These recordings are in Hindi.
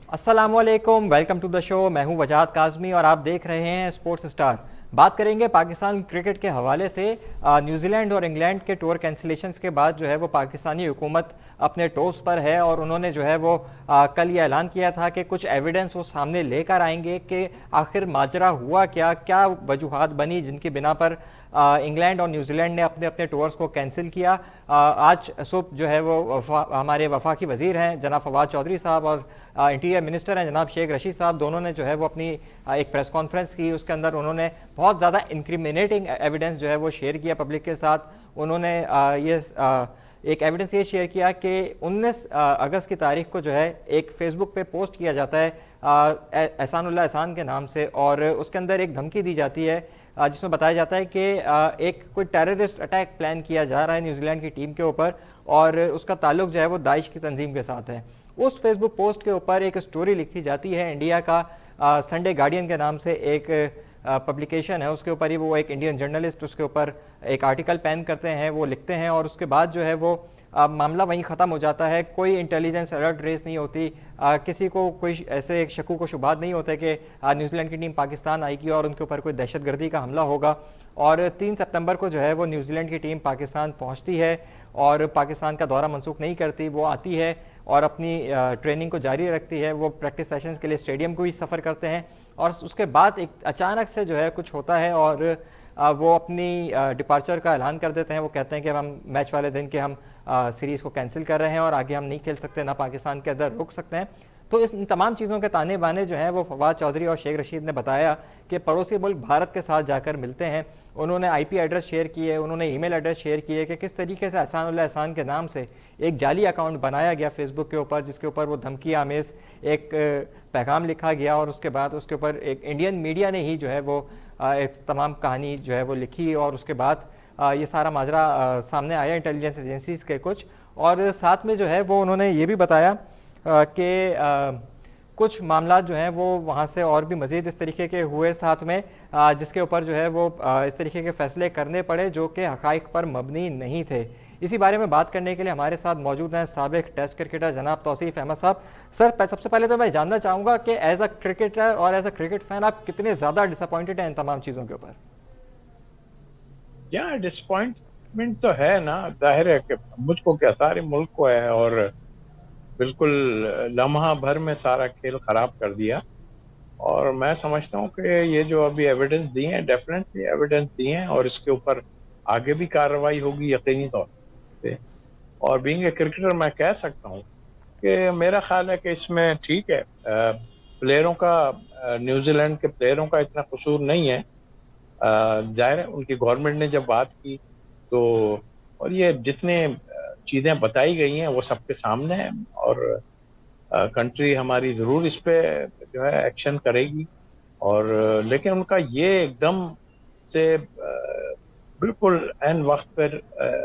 अस्सलामुअलैकुम, वेलकम टू द शो। मैं हूं वजाहत काज़मी और आप देख रहे हैं स्पोर्ट्स स्टार। बात करेंगे पाकिस्तान क्रिकेट के हवाले से। न्यूजीलैंड और इंग्लैंड के टूर कैंसिलेशंस के बाद जो है वो पाकिस्तानी हुकूमत अपने टोस पर है और उन्होंने जो है वो कल ये ऐलान किया था कि कुछ एविडेंस वो सामने लेकर आएंगे कि आखिर माजरा हुआ क्या, क्या वजूहात बनी जिनकी बिना पर इंग्लैंड और न्यूजीलैंड ने अपने अपने टूर्स को कैंसिल किया। आज सुबह जो है वो हमारे वफाकी वजीर हैं जनाब फवाद चौधरी साहब और इंटीरियर मिनिस्टर हैं जनाब शेख रशीद साहब, दोनों ने जो है वो अपनी एक प्रेस कॉन्फ्रेंस की। उसके अंदर उन्होंने बहुत ज़्यादा इंक्रिमिनेटिंग एविडेंस जो है वो शेयर किया पब्लिक के साथ। उन्होंने एक एविडेंस ये शेयर किया कि 19 अगस्त की तारीख को जो है एक फेसबुक पे पोस्ट किया जाता है एहसानुल्लाह एहसान के नाम से, और उसके अंदर एक धमकी दी जाती है जिसमें बताया जाता है कि एक कोई टेररिस्ट अटैक प्लान किया जा रहा है न्यूजीलैंड की टीम के ऊपर और उसका ताल्लुक जो है वो दाइश की तंजीम के साथ है। उस फेसबुक पोस्ट के ऊपर एक स्टोरी लिखी जाती है इंडिया का संडे गार्डियन के नाम से एक पब्लिकेशन है, उसके ऊपर ही वो एक इंडियन जर्नलिस्ट उसके ऊपर एक आर्टिकल पेन करते हैं, वो लिखते हैं और उसके बाद जो है वो मामला वहीं ख़त्म हो जाता है। कोई इंटेलिजेंस अलर्ट रेस नहीं होती, किसी को कोई ऐसे शक्कू को शुबात नहीं होते कि न्यूजीलैंड की टीम पाकिस्तान आएगी और उनके ऊपर कोई दहशतगर्दी का हमला होगा। और 3 सितंबर को जो है वो न्यूजीलैंड की टीम पाकिस्तान पहुंचती है और पाकिस्तान का दौरा मनसूख नहीं करती, वो आती है और अपनी ट्रेनिंग को जारी रखती है। वो प्रैक्टिस सेशंस के लिए स्टेडियम को ही सफ़र करते हैं और उसके बाद एक अचानक से जो है कुछ होता है और वो अपनी डिपार्चर का ऐलान कर देते हैं। वो कहते हैं कि हम मैच वाले दिन के हम सीरीज़ को कैंसिल कर रहे हैं और आगे हम नहीं खेल सकते, ना पाकिस्तान के अंदर रुक सकते हैं। तो इस तमाम चीज़ों के ताने बाने जो हैं वो फवाद चौधरी और शेख रशीद ने बताया कि पड़ोसी मुल्क भारत के साथ जाकर मिलते हैं। उन्होंने आईपी एड्रेस शेयर किए, उन्होंने ईमेल एड्रेस शेयर किए कि किस तरीके से एहसानुल्लाह एहसान के नाम से एक जाली अकाउंट बनाया गया फेसबुक के ऊपर जिसके ऊपर वो धमकी आमेज एक पैगाम लिखा गया और उसके बाद उसके ऊपर एक इंडियन मीडिया ने ही जो है वो एक तमाम कहानी जो है वो लिखी और उसके बाद ये सारा माजरा सामने आया इंटेलिजेंस एजेंसीज के कुछ। और साथ में जो है वो उन्होंने ये भी बताया कि कुछ मामला जो हैं वो वहाँ से और भी मज़ीद इस तरीके के हुए साथ में जिसके ऊपर जो है वो इस तरीके के फैसले करने पड़े जो कि हक़ाइक़ पर मबनी नहीं थे। इसी बारे में बात करने के लिए हमारे साथ मौजूद हैं साबिक टेस्ट क्रिकेटर जनाब तौसीफ अहमद साहब। सर, सबसे पहले तो मैं जानना चाहूँगा कि एज अ क्रिकेटर और एज अ क्रिकेट फैन आप कितने ज़्यादा डिसअपॉइंटेड हैं इन तमाम चीज़ों के ऊपर? या डिसअपॉइंटमेंट तो है ना, जाहिर है कि मुझको क्या सारे मुल्क को है, और बिल्कुल लम्हा भर में सारा खेल खराब कर दिया। और मैं समझता हूँ कि ये जो अभी एविडेंस दिए हैं, डेफिनेटली एविडेंस दिए हैं और इसके ऊपर आगे भी कार्रवाई होगी यकीनी तौर पे। और बीइंग ए क्रिकेटर मैं कह सकता हूँ कि मेरा ख्याल है कि इसमें ठीक है, प्लेयरों का, न्यूजीलैंड के प्लेयरों का इतना कसूर नहीं है। जाहिर है उनकी गवर्नमेंट ने जब बात की तो, और ये जितने चीजें बताई गई हैं वो सबके सामने है, और कंट्री हमारी जरूर इस पे जो है एक्शन करेगी। और लेकिन उनका ये एकदम से बिल्कुल एन वक्त पर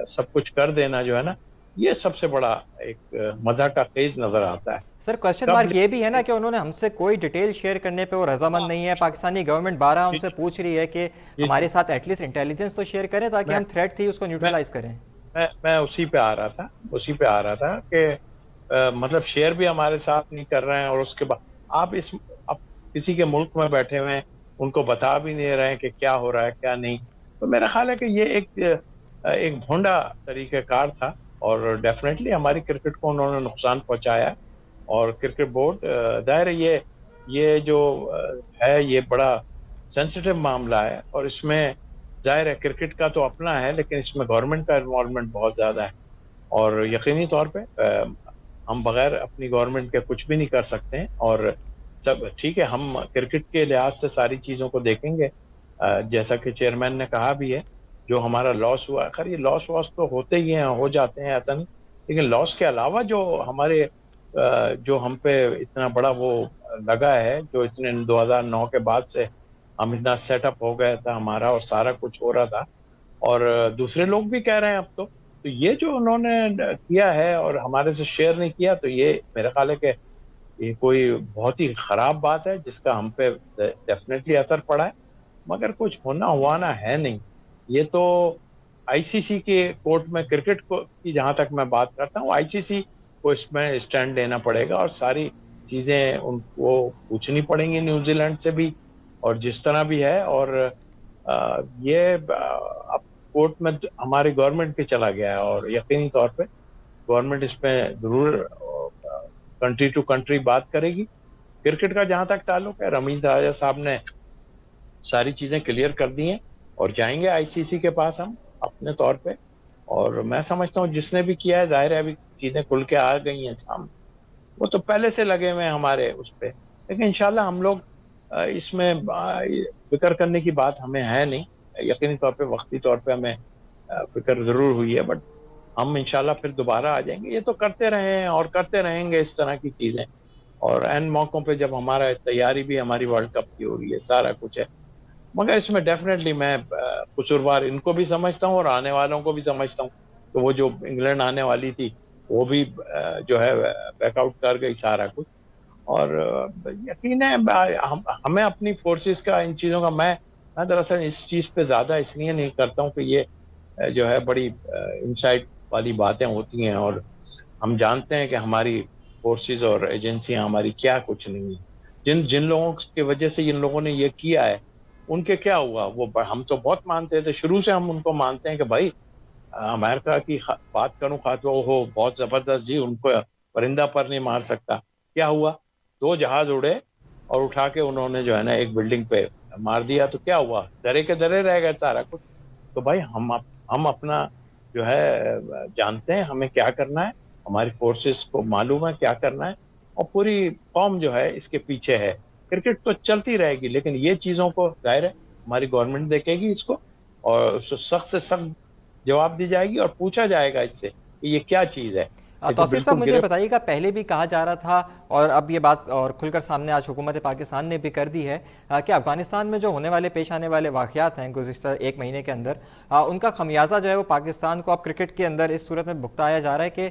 सब कुछ कर देना जो है ना, ये सबसे बड़ा एक मजा का खेज नजर आता है। सर, क्वेश्चन कब मार्क ये भी है ना कि उन्होंने हमसे कोई डिटेल शेयर करने पे वो रजामंद नहीं है। पाकिस्तानी गवर्नमेंट 12 जी उनसे जी पूछ रही है कि जी हमारे जी। साथ एटलीस्ट इंटेलिजेंस तो शेयर करें ताकि मैं हम थ्रेट थी उसको मैं न्यूट्रलाइज करें। मैं उसी पे आ रहा था, उसी पे आ रहा था कि मतलब शेयर भी हमारे साथ नहीं कर रहे हैं, और उसके बाद आप इस आप किसी के मुल्क में बैठे हुए हैं, उनको बता भी नहीं रहे हैं कि क्या हो रहा है क्या नहीं। तो मेरा ख्याल है कि ये एक भोंडा तरीक़ेकार था, और डेफिनेटली हमारी क्रिकेट को उन्होंने नुकसान पहुंचाया है। और क्रिकेट बोर्ड, जाहिर है ये जो है ये बड़ा सेंसिटिव मामला है, और इसमें जाहिर है क्रिकेट का तो अपना है, लेकिन इसमें गवर्नमेंट का इन्वॉल्वमेंट बहुत ज़्यादा है। और यकीनी तौर पे हम बगैर अपनी गवर्नमेंट के कुछ भी नहीं कर सकते हैं। और सब ठीक है, हम क्रिकेट के लिहाज से सारी चीज़ों को देखेंगे। जैसा कि चेयरमैन ने कहा भी है, जो हमारा लॉस हुआ, खैर ये लॉस वॉस तो होते ही हैं, हो जाते हैं, ऐसा नहीं। लेकिन लॉस के अलावा जो हमारे जो हम पे इतना बड़ा वो लगा है, जो इतने 2009 के बाद से हम इतना सेटअप हो गया था हमारा और सारा कुछ हो रहा था, और दूसरे लोग भी कह रहे हैं अब तो ये जो उन्होंने किया है और हमारे से शेयर नहीं किया, तो ये मेरा ख्याल है कि ये कोई बहुत ही खराब बात है जिसका हम पे डेफिनेटली असर पड़ा है। मगर कुछ होना हुआना है नहीं। ये तो आईसीसी के कोर्ट में क्रिकेट को की जहां तक मैं बात करता हूँ, आईसीसी को इसमें स्टैंड लेना पड़ेगा और सारी चीजें उनको पूछनी पड़ेंगी न्यूजीलैंड से भी, और जिस तरह भी है। और ये अब कोर्ट में हमारी गवर्नमेंट पे चला गया है, और यकीनी तौर पे गवर्नमेंट इसमें जरूर कंट्री टू कंट्री बात करेगी। क्रिकेट का जहां तक ताल्लुक है, रमीज राजा साहब ने सारी चीजें क्लियर कर दी हैं, और जाएंगे आईसीसी के पास हम अपने तौर पे। और मैं समझता हूँ जिसने भी किया है, जाहिर है अभी चीजें खुल के आ गई हैं सामने, वो तो पहले से लगे हुए हैं हमारे उस पे। लेकिन इंशाल्लाह हम लोग इसमें फिक्र करने की बात हमें है नहीं। यकीनी तौर पे वक्ती तौर पे हमें फिक्र जरूर हुई है, बट हम इंशाल्लाह फिर दोबारा आ जाएंगे। ये तो करते रहे हैं और करते रहेंगे इस तरह की चीजें। और एन मौकों पे जब हमारा तैयारी भी हमारी वर्ल्ड कप की हो रही है, सारा कुछ है, मगर इसमें डेफिनेटली मैं कसूरवार इनको भी समझता हूँ और आने वालों को भी समझता हूँ। तो वो जो इंग्लैंड आने वाली थी, वो भी जो है बैकआउट कर गई सारा कुछ। और यकीन है हमें अपनी फोर्सेस का, इन चीज़ों का, मैं दरअसल इस चीज़ पे ज़्यादा इसलिए नहीं करता हूँ कि ये जो है बड़ी इनसाइट वाली बातें होती हैं, और हम जानते हैं कि हमारी फोर्सेस और एजेंसियां हमारी क्या कुछ नहीं है। जिन जिन लोगों की वजह से इन लोगों ने ये किया है, उनके क्या हुआ, वो हम तो बहुत मानते थे शुरू से, हम उनको मानते हैं कि भाई अमेरिका की बात करूं खातो हो बहुत जबरदस्त जी, उनको परिंदा पर नहीं मार सकता। क्या हुआ, दो जहाज उड़े और उठा के उन्होंने जो है ना एक बिल्डिंग पे मार दिया, तो क्या हुआ, दरे के दरे रह गए सारा कुछ। तो भाई हम अपना जो है जानते हैं हमें क्या करना है, हमारी फोर्सेस को मालूम है क्या करना है, और पूरी कौम जो है इसके पीछे है। क्रिकेट तो चलती रहेगी, लेकिन ये चीजों को जाहिर है हमारी गवर्नमेंट देखेगी इसको, और सख्त से सख्त जवाब दी जाएगी, और पूछा जाएगा इससे कि ये क्या चीज है। ये तो तौसीफ साहब बिल्कुल मुझे गिरे। बताइएगा, पहले भी कहा जा रहा था और अब ये बात और खुलकर सामने आज हुकूमत पाकिस्तान ने भी कर दी है कि अफगानिस्तान में जो होने वाले पेश आने वाले वाक़यात हैं गुज़िश्ता एक महीने के अंदर, उनका खमियाजा जो है वो पाकिस्तान को अब क्रिकेट के अंदर इस सूरत में भुगताया जा रहा है कि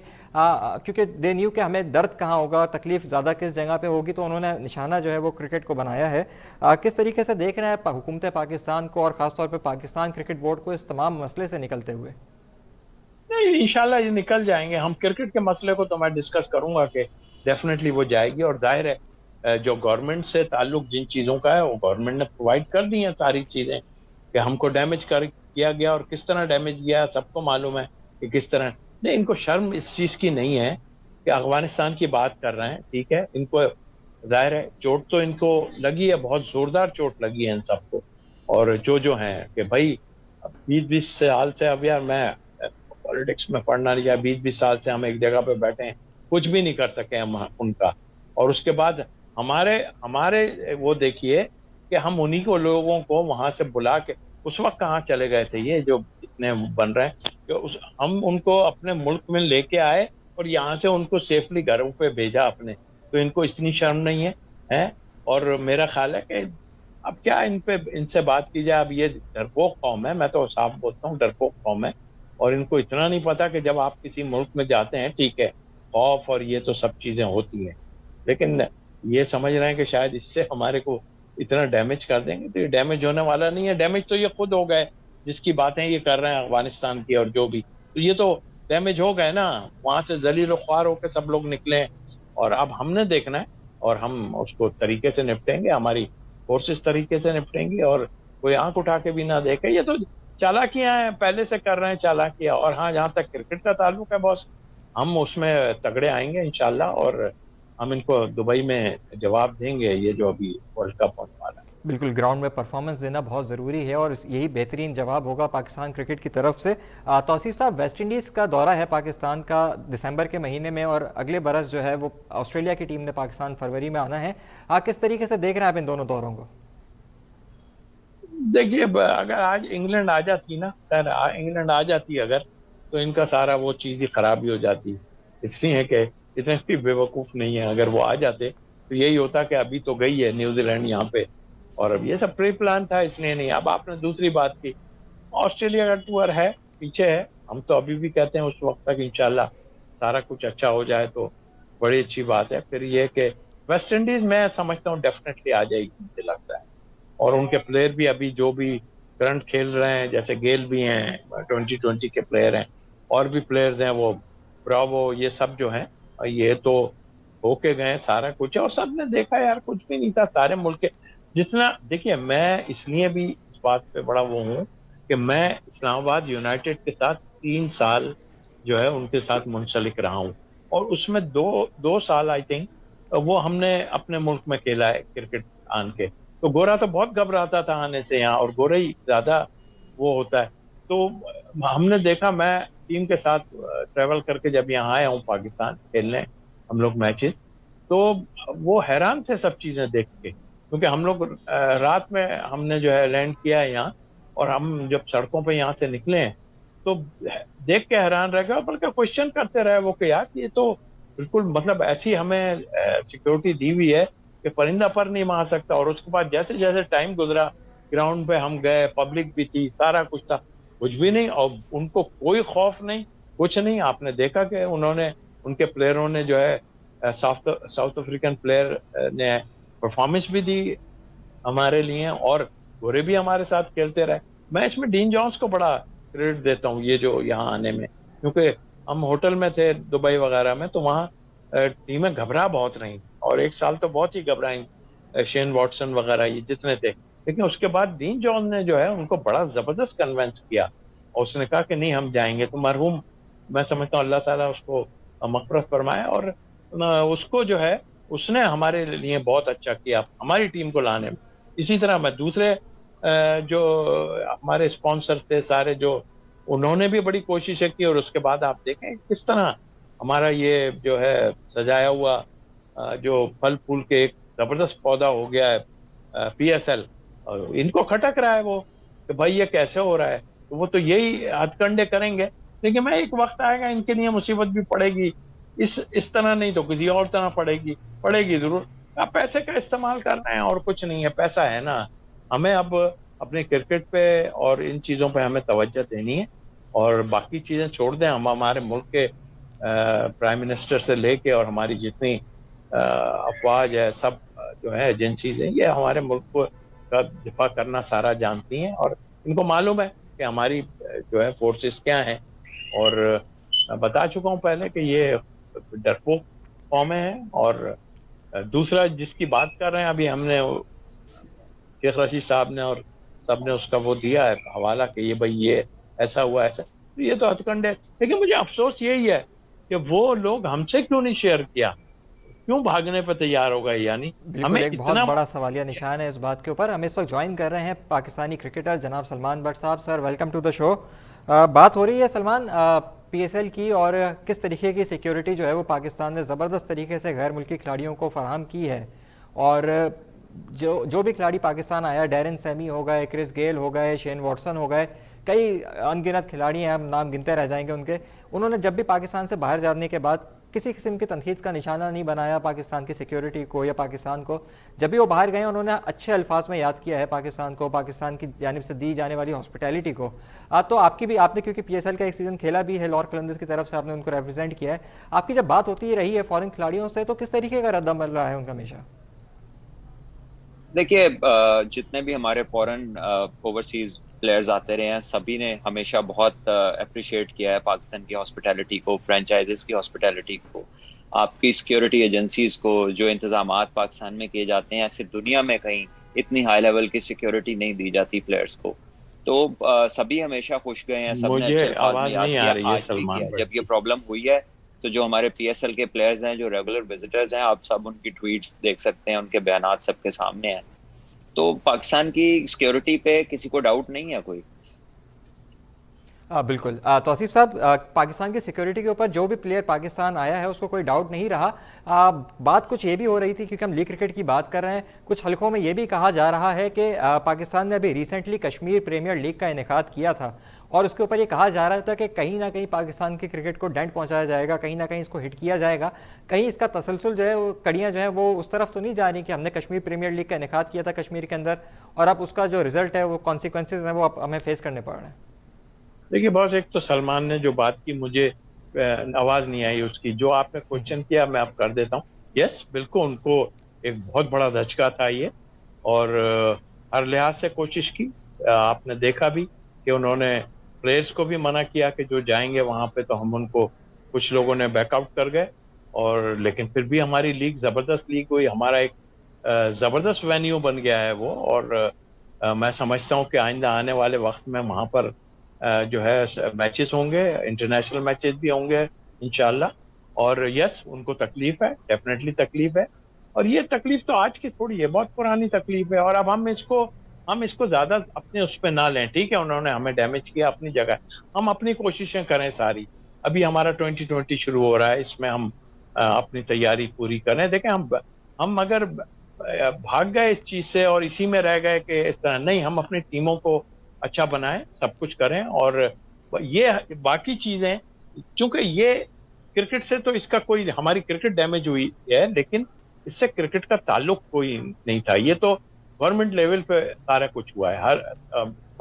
क्योंकि दे न्यू कि हमें दर्द कहाँ होगा, तकलीफ ज़्यादा किस जगह पे होगी, तो उन्होंने निशाना जो है वो क्रिकेट को बनाया है। किस तरीके से देख रहे हैं हुकूमत पाकिस्तान को और ख़ासतौर पर पाकिस्तान क्रिकेट बोर्ड को इस तमाम मसले से निकलते हुए? नहीं, इंशाल्लाह ये निकल जाएंगे। हम क्रिकेट के मसले को तो मैं डिस्कस करूंगा कि डेफिनेटली वो जाएगी, और जाहिर है जो गवर्नमेंट से ताल्लुक जिन चीजों का है, वो गवर्नमेंट ने प्रोवाइड कर दी हैं सारी चीजें, कि हमको डैमेज कर किया गया और किस तरह डैमेज किया सबको मालूम है कि किस तरह। नहीं, इनको शर्म इस चीज की नहीं है कि अफगानिस्तान की बात कर रहे हैं, ठीक है, इनको जाहिर है चोट तो इनको लगी है, बहुत जोरदार चोट लगी है इन सबको। और जो है कि भाई 20-20 साल से, अब यार मैं पॉलिटिक्स में पढ़ना नहीं चाहिए, 20-20 साल से हम एक जगह पे बैठे हैं, कुछ भी नहीं कर सके हम उनका। और उसके बाद हमारे हमारे वो देखिए कि हम उन्हीं को लोगों को वहां से बुला के, उस वक्त कहाँ चले गए थे ये जो इतने बन रहे हैं, कि हम उनको अपने मुल्क में लेके आए और यहाँ से उनको सेफली घरों पे भेजा अपने। तो इनको इतनी शर्म नहीं है। और मेरा ख्याल है कि अब क्या इन पे इनसे बात की जाए, अब ये डरपोक कौम है, मैं तो साफ बोलता हूँ डरपोक कौम है। और इनको इतना नहीं पता कि जब आप किसी मुल्क में जाते हैं, ठीक है, खौफ और ये तो सब चीजें होती हैं, लेकिन ये समझ रहे हैं कि शायद इससे हमारे को इतना डैमेज कर देंगे, तो ये डैमेज होने वाला नहीं है। डैमेज तो ये खुद हो गए, जिसकी बातें ये कर रहे हैं अफगानिस्तान की और जो भी, तो ये तो डैमेज हो गए ना, वहां से जलील ख्वार होकर सब लोग निकले हैं। और अब हमने देखना है, और हम उसको तरीके से निपटेंगे, हमारी फोर्सेस तरीके से निपटेंगी, और कोई आंख उठा के भी ना देखे। ये तो चालाकियां हैं, पहले से कर रहे हैं चालाकियां। और हाँ, जहां तक क्रिकेट का ताल्लुक है बॉस, हम उसमें तगड़े आएंगे इंशाल्लाह, और हम इनको दुबई में जवाब देंगे, ये जो अभी वर्ल्ड कप होने वाला है। बिल्कुल, ग्राउंड में परफॉर्मेंस देना बहुत ज़रूरी है और यही बेहतरीन जवाब होगा पाकिस्तान क्रिकेट की तरफ से। तौसीफ साहब, वेस्ट इंडीज़ का दौरा है पाकिस्तान का दिसंबर के महीने में, और अगले बरस जो है वो ऑस्ट्रेलिया की टीम ने पाकिस्तान फरवरी में आना है। किस तरीके से देख रहे हैं आप इन दोनों दौरों को? देखिए, अगर आज इंग्लैंड आ जाती ना, खैर इंग्लैंड आ जाती अगर, तो इनका सारा वो चीज ही खराब ही हो जाती। इसलिए कि इतने भी बेवकूफ नहीं है, अगर वो आ जाते तो यही होता कि अभी तो गई है न्यूजीलैंड यहाँ पे, और अब ये सब प्री प्लान था, इसलिए नहीं। अब आपने दूसरी बात की, ऑस्ट्रेलिया का टूर है, पीछे है। हम तो अभी भी कहते हैं उस वक्त तक इंशाल्लाह सारा कुछ अच्छा हो जाए तो बड़ी अच्छी बात है। फिर ये कि वेस्ट इंडीज मैं समझता हूँ डेफिनेटली आ जाएगी, मुझे लगता है। और उनके प्लेयर भी अभी जो भी करंट खेल रहे हैं, जैसे गेल भी हैं, 2020 के प्लेयर हैं, और भी प्लेयर्स हैं, वो ब्रावो, ये सब जो हैं, ये तो होके गए, सारा कुछ है और सबने देखा यार कुछ भी नहीं था सारे मुल्क के जितना। देखिए मैं इसलिए भी इस बात पे बड़ा वो हूँ कि मैं इस्लामाबाद यूनाइटेड के साथ 3 साल जो है उनके साथ मुंसलिक रहा हूँ और उसमें दो दो साल आई थिंक वो हमने अपने मुल्क में खेला है क्रिकेट आन के। तो गोरा तो बहुत घबराता था आने से यहाँ और गोरा ही ज्यादा वो होता है। तो हमने देखा, मैं टीम के साथ ट्रेवल करके जब यहाँ आया हूँ पाकिस्तान खेलने हम लोग मैचेस, तो वो हैरान थे सब चीजें देख के क्योंकि हम लोग रात में हमने जो है लैंड किया है यहाँ और हम जब सड़कों पे यहाँ से निकले हैं तो देख के हैरान रह गए, बल्कि क्वेश्चन करते रहे वो कि यार ये तो बिल्कुल मतलब ऐसी हमें सिक्योरिटी दी हुई है कि परिंदा पर नहीं मार सकता। और उसके बाद जैसे जैसे टाइम गुजरा ग्राउंड पे हम गए, पब्लिक भी थी, सारा कुछ था, कुछ भी नहीं और उनको कोई खौफ नहीं, कुछ नहीं। आपने देखा कि उन्होंने उनके प्लेयरों ने जो है साउथ साउथ अफ्रीकन प्लेयर ने परफॉर्मेंस भी दी हमारे लिए और गोरे भी हमारे साथ खेलते रहे। मैं इसमें डीन जॉन्स को बड़ा क्रेडिट देता हूँ ये जो यहाँ आने में, क्योंकि हम होटल में थे दुबई वगैरह में तो वहाँ टीमें घबरा बहुत रही थी और एक साल तो बहुत ही घबराई, शेन वॉटसन वगैरह ये जितने थे। लेकिन उसके बाद डीन जॉन ने जो है उनको बड़ा जबरदस्त कन्वेंस किया और उसने कहा कि नहीं हम जाएंगे। तो मरहूम, मैं समझता हूँ अल्लाह ताला उसको मग़फ़िरत फरमाए और उसको जो है उसने हमारे लिए बहुत अच्छा किया हमारी टीम को लाने में। इसी तरह मैं दूसरे जो हमारे स्पॉन्सर थे सारे, जो उन्होंने भी बड़ी कोशिशें की और उसके बाद आप देखें किस तरह हमारा ये जो है सजाया हुआ जो फल फूल के एक जबरदस्त पौधा हो गया है पीएसएल। इनको खटक रहा है वो कि भाई ये कैसे हो रहा है, तो वो तो यही हथकंडे करेंगे। लेकिन मैं एक वक्त आएगा इनके लिए मुसीबत भी पड़ेगी, इस तरह नहीं तो किसी और तरह पड़ेगी, पड़ेगी जरूर। आप पैसे का इस्तेमाल कर रहे हैं और कुछ नहीं है, पैसा है ना। हमें अब अपने क्रिकेट पे और इन चीजों पे हमें तवज्जो देनी है और बाकी चीजें छोड़ दें। हम हमारे मुल्क के प्राइम मिनिस्टर से लेके और हमारी जितनी अफवाज है सब जो है एजेंसीज है ये हमारे मुल्क का दिफा करना सारा जानती हैं और इनको मालूम है कि हमारी जो है फोर्सेस क्या हैं। और मैं बता चुका हूँ पहले कि ये डरपोक कौमें हैं। और दूसरा जिसकी बात कर रहे हैं अभी हमने शेख रशीद साहब ने और सब ने उसका वो दिया है हवाला कि ये भाई ये ऐसा हुआ ऐसा, तो ये तो हथकंडे। लेकिन मुझे अफसोस यही है कि वो लोग हमसे क्यों नहीं शेयर किया, क्यों भागने पर तैयार हो गए। यानी बिल्कुल, हमें एक बहुत इतना बड़ा सवालिया निशान है इस बात के ऊपर। हम इस वक्त ज्वाइन कर रहे हैं पाकिस्तानी क्रिकेटर जनाब सलमान बट साहब। Sir welcome to the show. बात हो रही है सलमान पीएसएल की और किस तरीके की सिक्योरिटी जो है वो पाकिस्तान ने ज़बरदस्त तरीके से गैर मुल्की खिलाड़ियों को फराहम की है। और जो जो भी खिलाड़ी पाकिस्तान आया, डैरन सैमी हो गए, क्रिस गेल हो गए, शेन वॉटसन हो गए, कई अनगिनत खिलाड़ी हैं, हम नाम गिनते रह जाएंगे उनके। उन्होंने जब भी पाकिस्तान से बाहर जाने के बाद किसी किस्म की तनकीद का निशाना नहीं बनाया पाकिस्तान की सिक्योरिटी को या पाकिस्तान को। जब भी वो बाहर गए उन्होंने अच्छे अल्फाज में याद किया है पाकिस्तान को, पाकिस्तान की जानिब से दी जाने वाली हॉस्पिटैलिटी को। तो आपकी भी, आपने क्योंकि पीएसएल का एक सीज़न खेला भी है, लॉर्ड कलंदर्स की तरफ से आपने उनको रिप्रेजेंट किया है, आपकी जब बात होती रही है फॉरेन खिलाड़ियों से तो किस तरीके का रद्द-अमल रहा है उनका हमेशा? देखिए, जितने भी हमारे फॉरेन ओवरसीज प्लेयर्स आते रहे हैं सभी ने हमेशा बहुत अप्रिशिएट किया है पाकिस्तान की हॉस्पिटैलिटी को, फ्रेंचाइजेस की हॉस्पिटैलिटी को, आपकी सिक्योरिटी एजेंसीज को। जो इंतजामात पाकिस्तान में किए जाते हैं ऐसे दुनिया में कहीं इतनी हाई लेवल की सिक्योरिटी नहीं दी जाती प्लेयर्स को। तो सभी हमेशा खुश गए हैं, सबने मुझे अच्छे अल्फाज में आवाज याद नहीं आ किया, रही है आज भी सलमान किया भाई जब ये की। प्रॉब्लम हुई है। तो जो हमारे पीएसएल के प्लेयर्स हैं, जो रेगुलर विजिटर्स हैं, आप सब उनकी ट्वीट्स देख सकते हैं, उनके बयानात सबके सामने हैं। तो पाकिस्तान की सिक्योरिटी पे किसी को डाउट नहीं है कोई। बिल्कुल, तौसीफ साहब, पाकिस्तान की सिक्योरिटी के ऊपर जो भी प्लेयर पाकिस्तान आया है उसको कोई डाउट नहीं रहा। बात कुछ ये भी हो रही थी, क्योंकि हम लीग क्रिकेट की बात कर रहे हैं, कुछ हलकों में ये भी कहा जा रहा है कि पाकिस्तान ने अभी रिसेंटली कश्मीर प्रीमियर लीग का इनेकाद किया था और उसके ऊपर ये कहा जा रहा था कि कहीं ना कहीं पाकिस्तान की क्रिकेट को डेंट पहुंचाया जाएगा, कहीं ना कहीं इसको हिट किया जाएगा। कहीं इसका तसलसल जो है, वो कड़ियाँ जो है वो उस तरफ तो नहीं जा रही कि हमने कश्मीर प्रीमियर लीग का इनेकाद किया था कश्मीर के अंदर और अब उसका जो रिजल्ट है, वो कॉन्सिक्वेंसेज हैं, वो अब हमें फेस करने पड़ रहे हैं? देखिए बॉस, एक तो सलमान ने जो बात की मुझे आवाज नहीं आई उसकी, जो आपने क्वेश्चन किया मैं अब कर देता हूँ। यस बिल्कुल, उनको एक बहुत बड़ा धचका था ये और हर लिहाज से कोशिश की। आपने देखा भी कि उन्होंने प्लेयर्स को भी मना किया कि जो जाएंगे वहां पे तो हम उनको, कुछ लोगों ने बैकआउट कर गए और लेकिन फिर भी हमारी लीग जबरदस्त लीग हुई, हमारा एक जबरदस्त वेन्यू बन गया है वो। और मैं समझता हूँ कि आइंदा आने वाले वक्त में वहां पर जो है मैचेस होंगे, इंटरनेशनल मैचेस भी होंगे इंशाल्लाह। और यस, उनको तकलीफ है, डेफिनेटली तकलीफ है। और ये तकलीफ तो आज की थोड़ी है, बहुत पुरानी तकलीफ है। और अब हम इसको ज्यादा अपने उस पर ना लें। ठीक है, उन्होंने हमें डैमेज किया अपनी जगह, हम अपनी कोशिशें करें सारी। अभी हमारा 2020 शुरू हो रहा है, इसमें हम अपनी तैयारी पूरी करें। देखें, हम अगर भाग गए इस चीज से और इसी में रह गए कि इस तरह नहीं, हम अपनी टीमों को अच्छा बनाएं, सब कुछ करें। और ये बाकी चीजें, क्योंकि ये क्रिकेट से तो इसका कोई, हमारी क्रिकेट डैमेज हुई है लेकिन इससे क्रिकेट का ताल्लुक कोई नहीं था। ये तो गवर्नमेंट लेवल पे सारा कुछ हुआ है। हर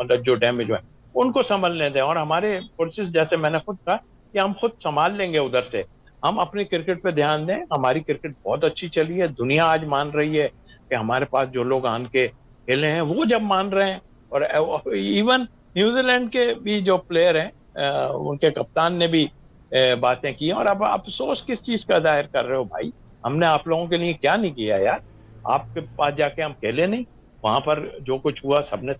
मतलब जो डैमेज हुआ है उनको संभलने दें। और हमारे फोर्सेस, जैसे मैंने खुद कहा कि हम खुद संभाल लेंगे उधर से। हम अपनी क्रिकेट पे ध्यान दें, हमारी क्रिकेट बहुत अच्छी चली है, दुनिया आज मान रही है कि हमारे पास जो लोग आन के खेले हैं वो जब मान रहे हैं। और इवन न्यूजीलैंड के भी जो प्लेयर हैं, उनके कप्तान ने भी बातें की। और अब आप अफसोस किस चीज का जाहिर कर रहे हो भाई? हमने आप लोगों के लिए क्या नहीं किया यार? आपके पास जाके हम खेले नहीं? वहां पर जो कुछ हुआ सबने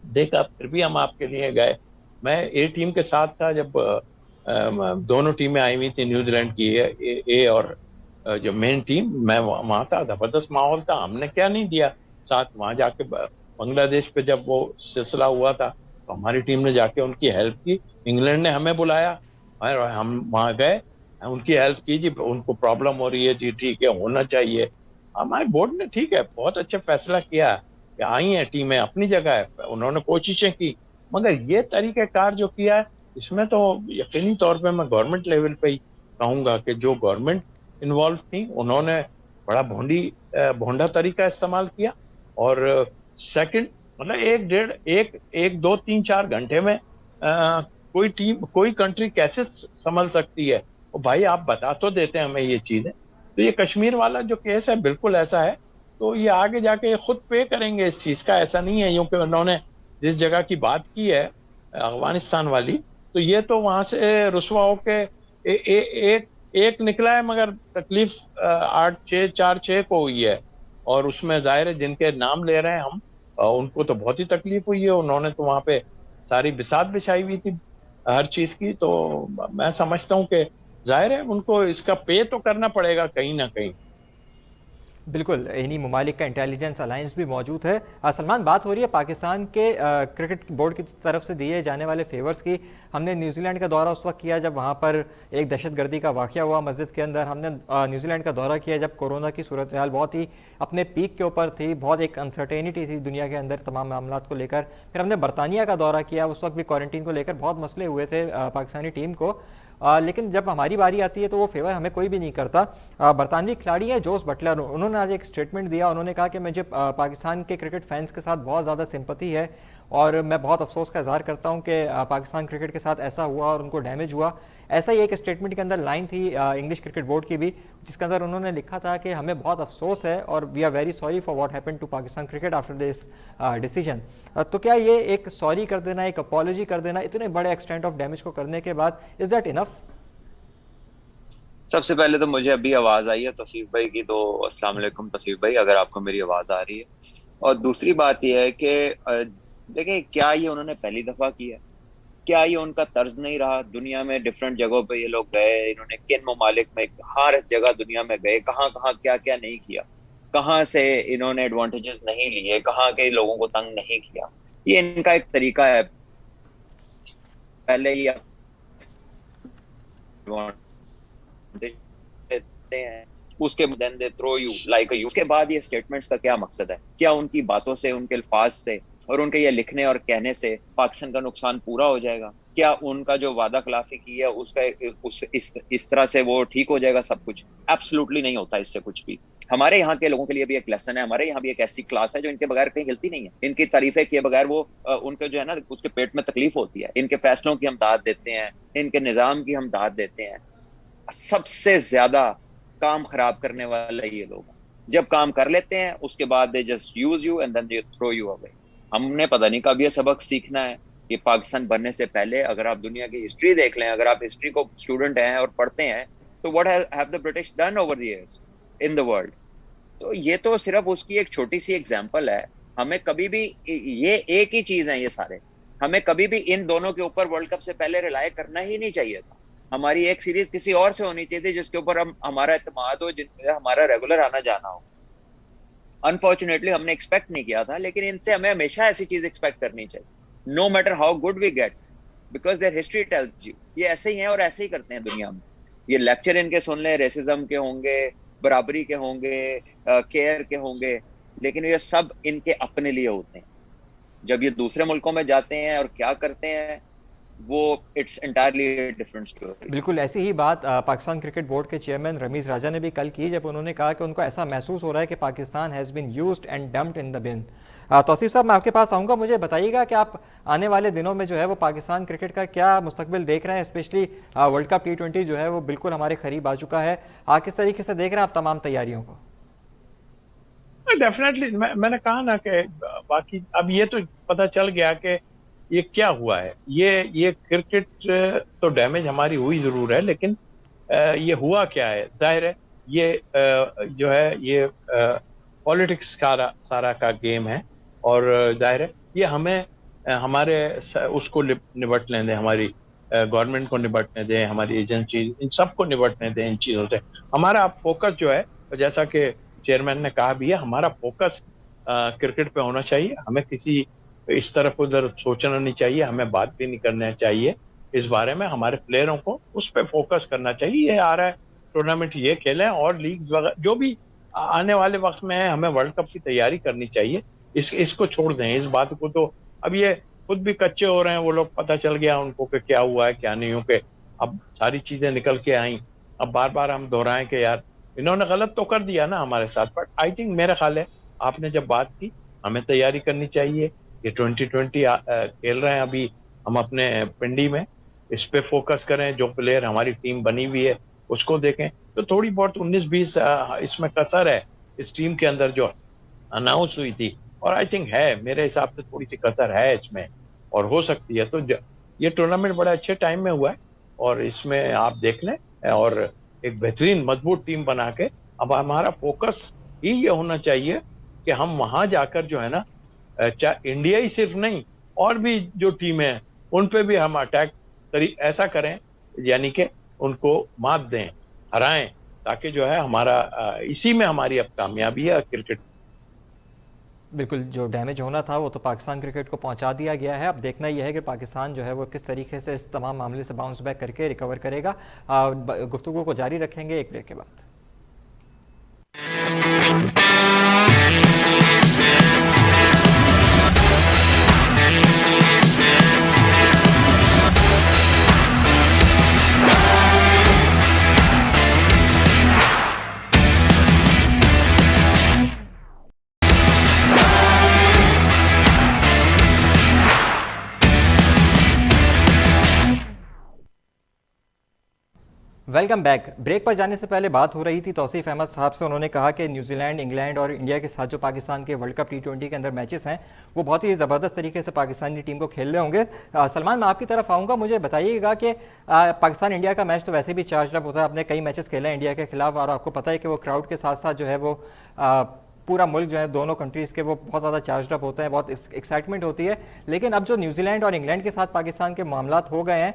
देखा, फिर भी हम आपके लिए गए। मैं ए टीम के साथ था जब दोनों टीमें आई हुई थी, न्यूजीलैंड की ए और जो मेन टीम, मैं वहां था। जबरदस्त माहौल था, हमने क्या नहीं दिया साथ वहां जाके। बांग्लादेश पे जब वो सिलसिला हुआ था तो हमारी टीम ने जाके उनकी हेल्प की। इंग्लैंड ने हमें बुलाया और हम वहां गए, उनकी हेल्प की जी। उनको प्रॉब्लम हो रही है जी, ठीक है, होना चाहिए। हमारे बोर्ड ने ठीक है बहुत अच्छा फैसला किया कि आई हैं टीमें, अपनी जगह है, उन्होंने कोशिशें की। मगर ये तरीक़ेकार जो किया है, इसमें तो यकीनी तौर पे मैं गवर्नमेंट लेवल पे ही कहूंगा कि जो गवर्नमेंट इन्वॉल्व थी उन्होंने बड़ा भोंडा तरीका इस्तेमाल किया। और सेकंड, मतलब एक डेढ़ एक एक दो तीन चार घंटे में कोई टीम, कोई कंट्री कैसे संभल सकती है? और भाई आप बता तो देते हैं हमें ये चीजें। तो ये कश्मीर वाला जो केस है बिल्कुल ऐसा है। तो ये आगे जाके खुद पे करेंगे इस चीज का, ऐसा नहीं है। क्योंकि उन्होंने जिस जगह की बात की है, अफगानिस्तान वाली, तो ये तो वहां से रुसवा होके एक एक निकला है। मगर तकलीफ 8 6 4 6 को हुई है। और उसमें जाहिर है जिनके नाम ले रहे हैं हम, उनको तो बहुत ही तकलीफ हुई है। उन्होंने तो वहां पे सारी बिसात बिछाई हुई थी हर चीज की। तो मैं समझता हूँ कि जाहिर है उनको इसका पे तो करना पड़ेगा कहीं ना कहीं। बिल्कुल, इन्हीं ममालिक का इंटेलिजेंस अलायंस भी मौजूद है। सलमान, बात हो रही है पाकिस्तान के क्रिकेट बोर्ड की तरफ से दिए जाने वाले फेवर्स की। हमने न्यूजीलैंड का दौरा उस वक्त किया जब वहाँ पर एक दहशतगर्दी का वाक़या हुआ मस्जिद के अंदर। हमने न्यूजीलैंड का दौरा किया जब कोरोना की सूरत हाल बहुत ही अपने पीक के ऊपर थी, बहुत एक अनसर्टेनिटी थी दुनिया के अंदर तमाम मामला को लेकर। फिर हमने बरतानिया का दौरा किया, उस वक्त भी क्वारंटीन को लेकर बहुत मसले हुए थे पाकिस्तानी टीम को। लेकिन जब हमारी बारी आती है तो वो फेवर हमें कोई भी नहीं करता। बरतानवी खिलाड़ी है जोस बटलर, उन्होंने आज एक स्टेटमेंट दिया। उन्होंने कहा कि मुझे पाकिस्तान के क्रिकेट फैंस के साथ बहुत ज़्यादा सिंपैथी है और मैं बहुत अफसोस का इजहार करता हूं कि पाकिस्तान क्रिकेट के साथ ऐसा हुआ और उनको डैमेज हुआ। ऐसा ही एक स्टेटमेंट के अंदर लाइन थी इंग्लिश क्रिकेट बोर्ड की भी, जिसके अंदर उन्होंने लिखा था कि हमें बहुत अफसोस है और we are very sorry for what happened to Pakistan cricket after this decision. तो क्या ये एक सॉरी कर देना, एक अपॉलॉजी कर देना इतने बड़े एक्सटेंट ऑफ डैमेज को करने के बाद, इज दैट इनफ? सबसे पहले तो मुझे अभी आवाज आई है तौसीफ भाई की, तो अस्सलाम वालेकुम तौसीफ भाई, अगर आपको मेरी आवाज आ रही है। और दूसरी बात यह है कि देखिए, क्या ये उन्होंने पहली दफा किया? क्या ये उनका तर्ज नहीं रहा? दुनिया में डिफरेंट जगहों पे ये लोग गए, इन्होंने किन ममालिक में, हर जगह दुनिया में गए, कहाँ कहाँ क्या क्या नहीं किया, कहाँ से इन्होंने एडवांटेजेस नहीं लिए, कहाँ के लोगों को तंग नहीं किया। ये इनका एक तरीका है। पहले ही देते हैं, उसके then they throw you like a you. उसके बाद ये स्टेटमेंट्स का क्या मकसद है? क्या उनकी बातों से, उनके अल्फाज से और उनके ये लिखने और कहने से पाकिस्तान का नुकसान पूरा हो जाएगा? क्या उनका जो वादा खिलाफी की है उसका इस तरह से वो ठीक हो जाएगा सब कुछ? एब्सोल्युटली नहीं होता इससे कुछ भी। हमारे यहाँ के लोगों के लिए भी एक लेसन है, हमारे यहाँ भी एक ऐसी क्लास है जो इनके बगैर कहीं हिलती नहीं है। इनकी तारीफें किए बगैर वो उनके जो है ना, उसके पेट में तकलीफ होती है। इनके फैसलों की हम दाद देते हैं, इनके निजाम की हम दाद देते हैं। सबसे ज्यादा काम खराब करने वाले ये लोग हैं। जब काम कर लेते हैं उसके बाद they just use you and then they throw you away. हमने पता नहीं कब ये सबक सीखना है कि पाकिस्तान बनने से पहले, अगर आप दुनिया की हिस्ट्री देख लें, अगर आप हिस्ट्री को स्टूडेंट हैं और पढ़ते हैं, तो what have the British done over the years in the world? तो ये तो सिर्फ उसकी एक छोटी सी एग्जांपल है। हमें कभी भी, ये एक ही चीज है ये सारे, हमें कभी भी इन दोनों के ऊपर वर्ल्ड कप से पहले रिलाय करना ही नहीं चाहिए था। हमारी एक सीरीज किसी और से होनी चाहिए थी जिसके ऊपर हम हमारा इत्मीनान हो, हमारा रेगुलर आना जाना हो। अनफॉर्चुनेटली हमने एक्सपेक्ट नहीं किया था, लेकिन इनसे हमें हमेशा ऐसी चीज एक्सपेक्ट करनी चाहिए, no matter how good we get, because their history tells you ये ऐसे ही हैं और ऐसे ही करते हैं दुनिया में। ये लेक्चर इनके सुन ले, रेसिज्म के होंगे, बराबरी के होंगे, केयर के होंगे, लेकिन ये सब इनके अपने लिए होते हैं। जब ये दूसरे मुल्कों में जाते हैं और क्या करते हैं, वो इट्स एंटायरली डिफरेंट स्टोरी। बिल्कुल ऐसी ही बात पाकिस्तान क्रिकेट बोर्ड के चेयरमैन रमीज राजा ने भी कल की, जब उन्होंने कहा कि उनको ऐसा महसूस हो रहा है कि Pakistan has been used and dumped in the bin. Tauseef साहब, मैं आपके पास आऊँगा, मुझे बताइएगा कि आप आने वाले दिनों में जो है वो पाकिस्तान क्रिकेट का क्या मुस्तकबिल देख रहे हैं, स्पेशली वर्ल्ड कप T20 जो है वो बिल्कुल हमारे करीब आ चुका है। किस तरीके से देख रहे हैं आप तमाम तैयारियों को? डेफिनेटली मैंने कहा ना कि बाकी अब ये तो पता चल गया कि ये क्या हुआ है। ये क्रिकेट तो डैमेज हमारी हुई जरूर है, लेकिन ये हुआ क्या है, जाहिर है ये जो है ये पॉलिटिक्स सारा का गेम है, और जाहिर है ये हमें हमारे उसको निपटने दें, हमारी गवर्नमेंट को निपटने दें, हमारी एजेंसी, इन सबको निपटने दें इन चीज़ों से। हमारा अब फोकस जो है, जैसा कि चेयरमैन ने कहा भी है, हमारा फोकस क्रिकेट पे होना चाहिए। हमें किसी इस तरफ उधर सोचना नहीं चाहिए, हमें बात भी नहीं करना चाहिए इस बारे में। हमारे प्लेयरों को उस पर फोकस करना चाहिए। ये आ रहा है टूर्नामेंट, ये खेलें, और लीग्स वगैरह जो भी आने वाले वक्त में है, हमें वर्ल्ड कप की तैयारी करनी चाहिए। इसको छोड़ दें, इस बात को तो अब ये खुद भी कच्चे हो रहे हैं वो लोग, पता चल गया उनको कि क्या हुआ है क्या नहीं हो के, अब सारी चीजें निकल के आई। अब बार बार हम दोहराएं कि यार इन्होंने गलत तो कर दिया ना हमारे साथ, बट आई थिंक मेरा ख्याल है आपने जब बात की, हमें तैयारी करनी चाहिए। ये 2020 खेल रहे हैं अभी हम अपने पिंडी में, इस पे फोकस करें। जो प्लेयर हमारी टीम बनी हुई है उसको देखें। तो थोड़ी बहुत 19-20 इसमें कसर है इस टीम के अंदर जो अनाउंस हुई थी, और आई थिंक है, मेरे हिसाब से थोड़ी सी कसर है इसमें और हो सकती है। तो ये टूर्नामेंट बड़ा अच्छे टाइम में हुआ है, और इसमें आप देख लें, और एक बेहतरीन मजबूत टीम बना के अब हमारा फोकस ही ये होना चाहिए कि हम वहां जाकर जो है ना, चाहे इंडिया ही सिर्फ नहीं, और भी जो टीमें हैं उन पे भी हम अटैक ऐसा करें, यानी कि उनको मात दें, हराएं, ताकि जो है हमारा इसी में हमारी अब कामयाबी है क्रिकेट। बिल्कुल, जो डैमेज होना था वो तो पाकिस्तान क्रिकेट को पहुंचा दिया गया है। अब देखना यह है कि पाकिस्तान जो है वो किस तरीके से इस तमाम मामले से बाउंस बैक करके रिकवर करेगा। गुफ्तगू को जारी रखेंगे एक ब्रेक के बाद। Welcome back. ब्रेक पर जाने से पहले बात हो रही थी तौसीफ अहमद साहब से। उन्होंने कहा कि न्यूजीलैंड, इंग्लैंड और इंडिया के साथ जो पाकिस्तान के वर्ल्ड कप T20 के अंदर मैचेस हैं वो बहुत ही ज़बरदस्त तरीके से पाकिस्तानी टीम को खेल रहे होंगे। सलमान, मैं आपकी तरफ आऊँगा, मुझे बताइएगा कि पाकिस्तान इंडिया का मैच तो वैसे भी चार्ज अप होता है, आपने कई मैचेस खेले हैं इंडिया के खिलाफ, और आपको पता है कि वो क्राउड के साथ साथ जो है वो पूरा मुल्क जो है दोनों कंट्रीज़ के वो बहुत ज़्यादा चार्ज अप होते हैं, बहुत एक्साइटमेंट होती है। लेकिन अब जो न्यूजीलैंड और इंग्लैंड के साथ पाकिस्तान के मामला हो गए हैं,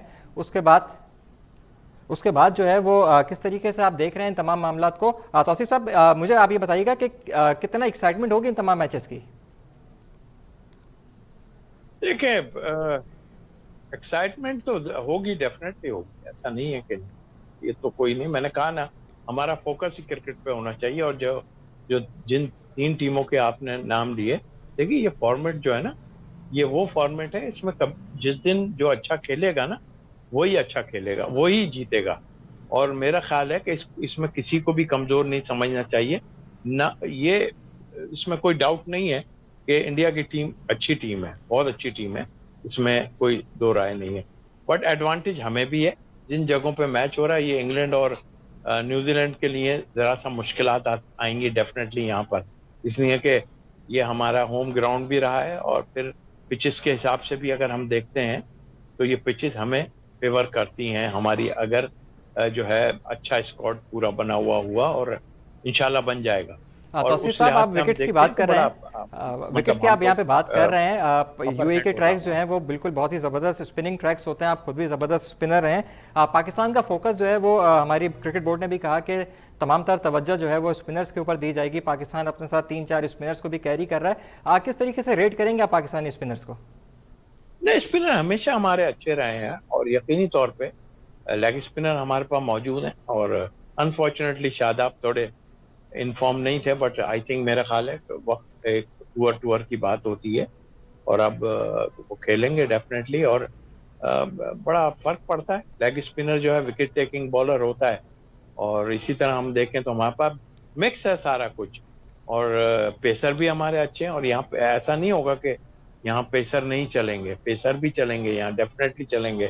उसके बाद जो है वो किस तरीके से आप देख रहे हैं इन तमाम मामलात को? तौसीफ साहब, मुझे आप ये बताइएगा कि कितना एक्साइटमेंट होगी इन तमाम मैचेस की? देखिए, एक्साइटमेंट तो होगी, डेफिनेटली होगी, ऐसा नहीं है कि ये तो कोई नहीं। मैंने कहा ना, हमारा फोकस ही क्रिकेट पे होना चाहिए। और जो जो जिन 3 टीमों के आपने नाम लिए, देखिए ये फॉर्मेट जो है ना, ये वो फॉर्मेट है, इसमें जिस दिन जो अच्छा खेलेगा ना वही अच्छा खेलेगा, वही जीतेगा। और मेरा ख्याल है कि इसमें किसी को भी कमजोर नहीं समझना चाहिए ना। ये इसमें कोई डाउट नहीं है कि इंडिया की टीम अच्छी टीम है, बहुत अच्छी टीम है, इसमें कोई दो राय नहीं है। बट एडवांटेज हमें भी है, जिन जगहों पे मैच हो रहा है, ये इंग्लैंड और न्यूजीलैंड के लिए जरा सा मुश्किलात आएंगी डेफिनेटली यहाँ पर, इसलिए कि ये हमारा होम ग्राउंड भी रहा है, और फिर पिचेस के हिसाब से भी अगर हम देखते हैं तो ये पिचेस हमें फेवर करती हैं हमारी। अगर जो है अच्छा स्क्वाड पूरा बना हुआ और इंशाल्लाह बन जाएगा। और तौसीफ उस साहब, लिहाज आप से हम विकेट्स की देखते हैं बात कि कर रहे बड़ा हैं, विकेट्स मतलब की आप हमको यहाँ पे बात कर रहे हैं, अपर यूएई हैंड के हो रहा ट्रैक्स जो हमारा। हैं वो बिल्कुल बहुत ही ज़बरदस्त स्पिनिंग ट्रैक्स होते हैं, आप खुद भी ज़बरदस्त स्पिनर हैं। पाकिस्तान का फोकस जो है वो हमारी क्रिकेट बोर्ड ने भी कहा कि तमाम तर तवज्जो जो है वो स्पिनर्स के ऊपर दी जाएगी। पाकिस्तान अपने साथ 3-4 स्पिनर्स को भी कैरी कर रहा है। किस तरीके से रेट करेंगे आप पाकिस्तानी स्पिनर्स को? नहीं, स्पिनर हमेशा हमारे अच्छे रहे हैं और यकीनी तौर पे लेग स्पिनर हमारे पास मौजूद हैं। और अनफॉर्चुनेटली शादाब थोड़े इन्फॉर्म नहीं थे, बट आई थिंक मेरा ख्याल है कि वक्त एक टूर टूर की बात होती है और अब वो खेलेंगे डेफिनेटली। और बड़ा फर्क पड़ता है, लेग स्पिनर जो है विकेट टेकिंग बॉलर होता है। और इसी तरह हम देखें तो हमारे पास मिक्स है सारा कुछ। और पेसर भी हमारे अच्छे हैं और यहाँ पे ऐसा नहीं होगा कि यहाँ पेसर नहीं चलेंगे, पेसर भी चलेंगे, यहाँ डेफिनेटली चलेंगे,